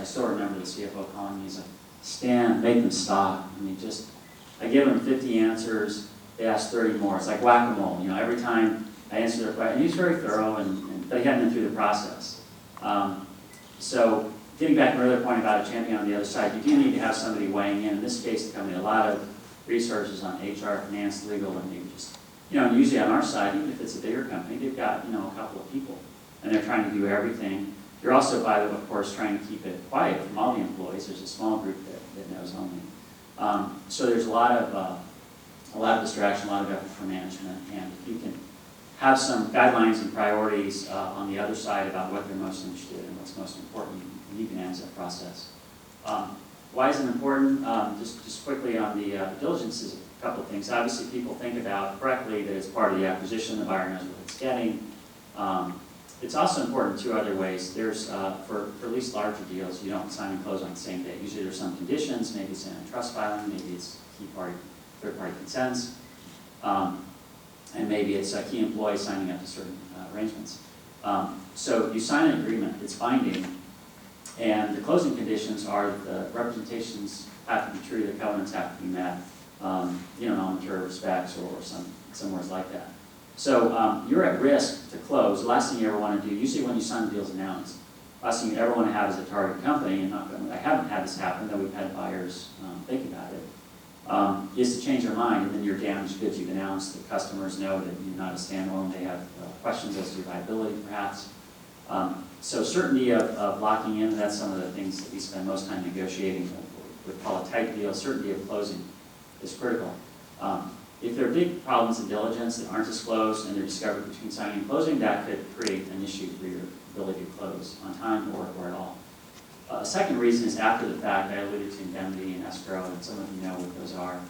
I still remember the CFO calling me. He's like, Stan, make them stop. I mean, I give them 50 answers, they ask 30 more. It's like whack-a-mole. You know, every time I answer their question, and he's very thorough, but he hadn't been through the process. So getting back to my earlier point about a champion on the other side, you do need to have somebody weighing in. In this case, the company, a lot of resources on HR, finance, legal, and maybe just, usually on our side, even if it's a bigger company, they've got, a couple of people, and they're trying to do everything. You're also, of course, trying to keep it quiet from all the employees. There's a small group that knows only. So there's a lot of distraction, a lot of effort for management, and if you can have some guidelines and priorities on the other side about what they're most interested in, what's most important, you can manage that process. Why is it important? Just quickly on the diligence is a couple of things. Obviously, people think about correctly that it's part of the acquisition, the buyer knows what it's getting. It's also important in two other ways. There's, for at least larger deals, you don't sign and close on the same day. Usually there's some conditions, maybe it's in a trust filing, maybe it's third-party consents, and maybe it's a key employee signing up to certain arrangements. So you sign an agreement, it's binding, and the closing conditions are the representations have to be true, the covenants have to be met, in all material respects or some words like that. So you're at risk to close. The last thing you ever want to do, usually when you sign the deal's announced, last thing you ever want to have is a target company, and I haven't had this happen, though we've had buyers think about it, is to change their mind, and then you're damaged goods. You've announced, the customers know that you're not a standalone, they have questions as to your viability perhaps. So certainty of locking in, that's some of the things that we spend most time negotiating with call a tight deal. Certainty of closing is critical. If there are big problems in diligence that aren't disclosed and they're discovered between signing and closing, that could create an issue for your ability to close on time or at all. A second reason is after the fact. I alluded to indemnity and escrow, and some of you know what those are.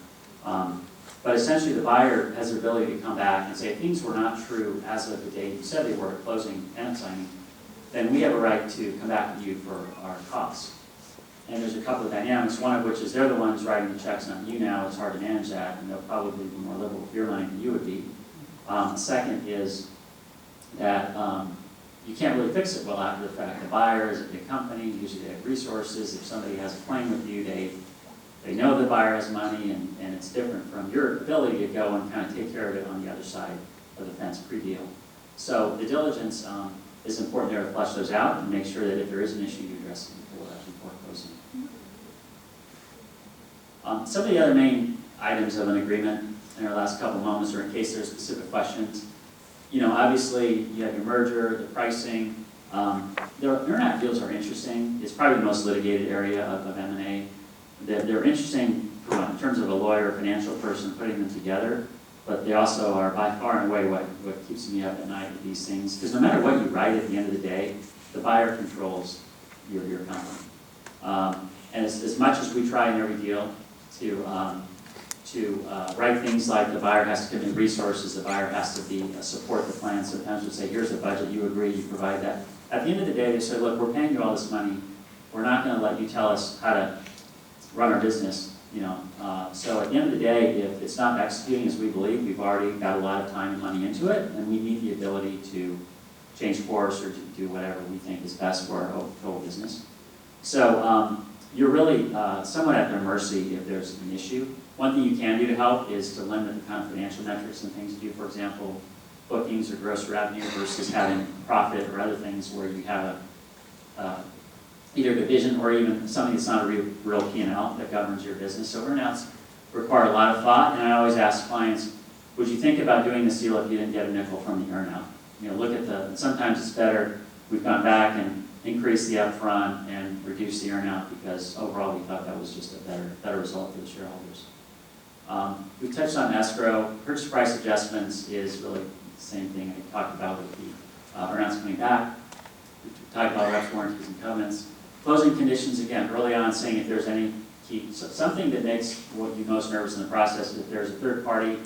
But essentially the buyer has the ability to come back and say, if things were not true as of the date you said they were at closing and at signing, then we have a right to come back to you for our costs. And there's a couple of dynamics, one of which is they're the ones writing the checks, not you now. It's hard to manage that, and they'll probably be more liberal with your money than you would be. Second is that you can't really fix it well after the fact. The buyer is a big company, usually they have resources. If somebody has a claim with you, they know the buyer has money, and it's different from your ability to go and kind of take care of it on the other side of the fence pre-deal. So the diligence is important there to flush those out and make sure that if there is an issue, you address it before closing. Some of the other main items of an agreement in our last couple moments, or in case there are specific questions, obviously you have your merger, the pricing. The earn-out deals are interesting. It's probably the most litigated area of M&A. They're interesting in terms of a lawyer or financial person putting them together, but they also are by far and away what keeps me up at night with these things. Because no matter what you write at the end of the day, the buyer controls your company. And as much as we try in every deal to write things like the buyer has to commit resources, the buyer has to support the plan. Sometimes we'll say, here's the budget, you agree, you provide that. At the end of the day, they say, look, we're paying you all this money. We're not going to let you tell us how to run our business. So at the end of the day, if it's not executing as we believe, we've already got a lot of time and money into it, and we need the ability to change course or to do whatever we think is best for our whole business. So you're really somewhat at their mercy if there's an issue. One thing you can do to help is to limit the kind of financial metrics and things you do. For example, bookings or gross revenue versus having profit or other things where you have either a division or even something that's not a real P&L that governs your business. So earn-outs require a lot of thought, and I always ask clients, would you think about doing this deal if you didn't get a nickel from the earn-out? Look at sometimes it's better, we've gone back and increased the upfront and reduced the earn-out because overall we thought that was just a better result for the shareholders. We've touched on escrow. Purchase price adjustments is really the same thing I talked about with the earn-outs coming back. We talked about reps, warranties, and covenants. Closing conditions, again, early on saying if there's any key, something that makes what you most nervous in the process is if there's a third party,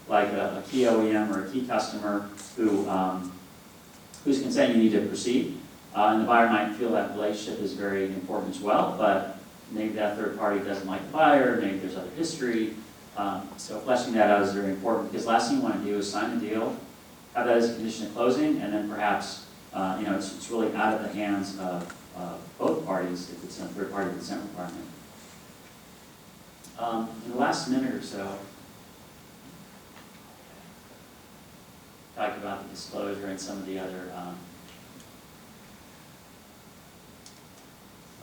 like a key OEM or a key customer who's consent you need to proceed. And the buyer might feel that relationship is very important as well, but maybe that third party doesn't like the buyer, maybe there's other history. So fleshing that out is very important, because last thing you want to do is sign a deal, have that as a condition of closing, and then perhaps it's really out of the hands of both parties if it's a third-party consent requirement. In the last minute or so, talk about the disclosure and some of the other.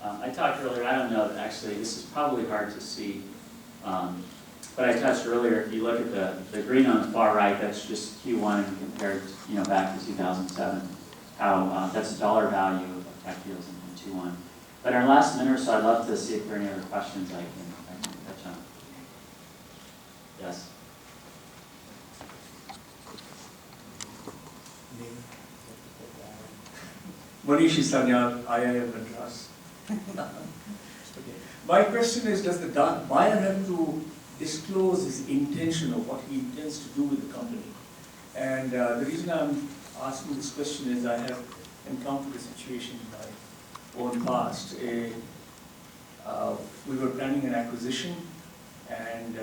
I talked earlier, I don't know, actually, this is probably hard to see, but I touched earlier, if you look at the green on the far right, that's just Q1 compared, back to 2007, how that's a dollar value of tech deals in Q1. But in our last minute or so, I'd love to see if there are any other questions I can touch on. Yes? Manish Sanyal, IIM Madras. My question is, does the buyer have to disclose his intention of what he intends to do with the company? And the reason I'm asking this question is I have encountered a situation in my own past. We were planning an acquisition, and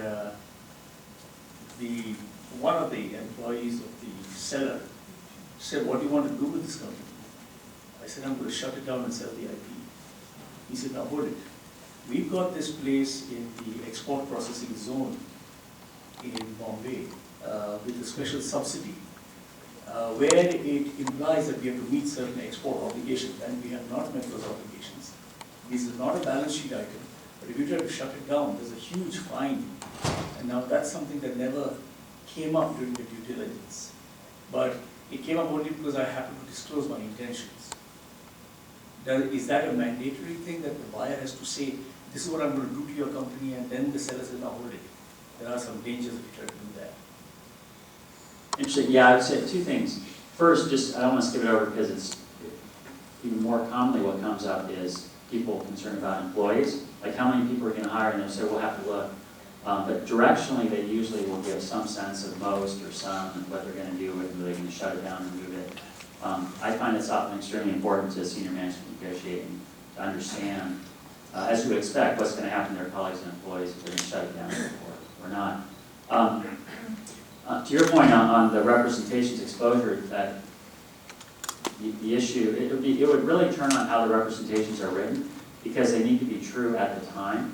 one of the employees of the seller said, "What do you want to do with this company?" I said, "I'm going to shut it down and sell the IP." He said, "Now hold it. We've got this place in the export processing zone in Bombay with a special subsidy where it implies that we have to meet certain export obligations, and we have not met those obligations. This is not a balance sheet item, but if you try to shut it down, there's a huge fine." And now that's something that never came up during the due diligence. But it came up only because I happened to disclose my intentions. Is that a mandatory thing that the buyer has to say, "This is what I'm going to do to your company," and then the seller says, "Now hold it"? There are some dangers if you try to do that. Interesting. Yeah, I would say two things. First, I don't want to skip it over because it's even more commonly what comes up is people concerned about employees. Like how many people are going to hire, and they'll say, "We'll have to look." But directionally, they usually will give some sense of most or some and what they're going to do, whether they're going to shut it down or move it. I find it's often extremely important to senior management negotiating to understand, as you would expect, what's going to happen to their colleagues and employees if they're going to shut it down or not. To your point on the representations exposure, that the issue, it would really turn on how the representations are written because they need to be true at the time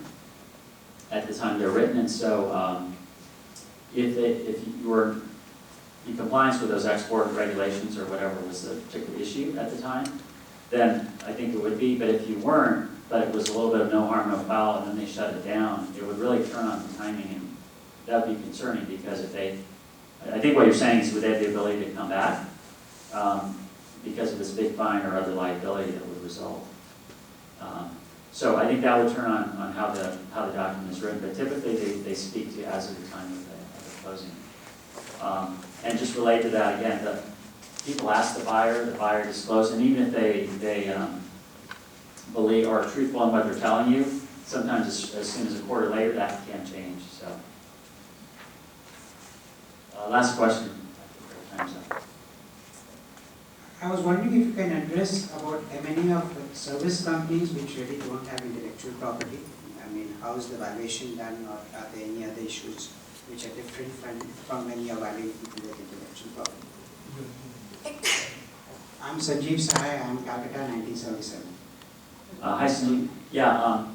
they're written. And so if you were in compliance with those export regulations or whatever was the particular issue at the time, then I think it would be. But if you weren't, but it was a little bit of no harm, no foul, and then they shut it down, it would really turn on the timing, and that would be concerning because I think what you're saying is would they have the ability to come back because of this big fine or other liability that would result. So I think that would turn on how the document is written, but typically they speak to as of the time of the closing. And just relate to that again, the people ask the buyer discloses, and even if they believe or are truthful in what they're telling you, sometimes as soon as a quarter later that can change. So, last question. Time's up. I was wondering if you can address about M&A of service companies which really don't have intellectual property. I mean, how is the valuation done, or are there any other issues which are different from when you are valuing people with intellectual property? I'm Sanjeev Sahai, I'm Calcutta 1977. Hi, Sanjeev. Yeah,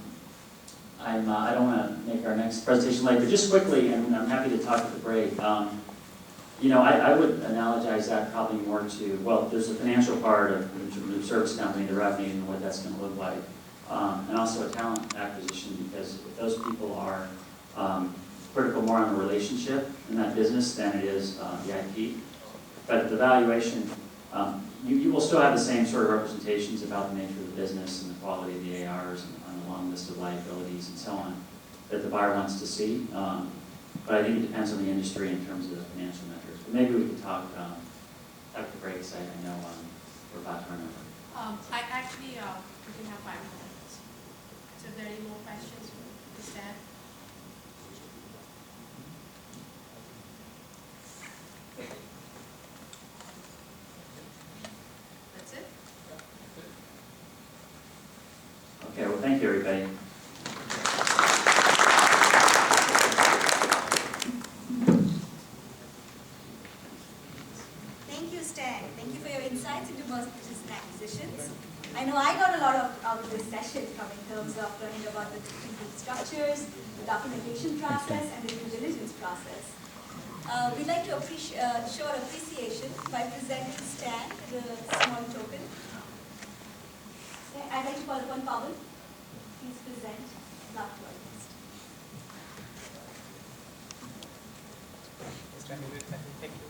I don't want to make our next presentation late, but just quickly, and I'm happy to talk at the break. I would analogize that probably more to, well, there's a financial part of the service company, the revenue, and what that's going to look like, and also a talent acquisition, because if those people are critical more on the relationship in that business than it is the IP. But the valuation, you will still have the same sort of representations about the nature of the business and the quality of the ARs and a long list of liabilities and so on that the buyer wants to see. But I think it depends on the industry in terms of the financial measures. But maybe we could talk at the break, because I know we're about to run over. We can have 5 minutes. So if there are any more questions, please stand. That's it? Okay, well, thank you, everybody. Thank you, Stan. Thank you for your insights into mergers and acquisitions. I know I got a lot of terms of learning about the different group structures, the documentation process, and the due diligence process. We'd like to show our appreciation by presenting Stan with a small token. Okay, I'd like to call upon Pawan. Please present draft work list. Thank you.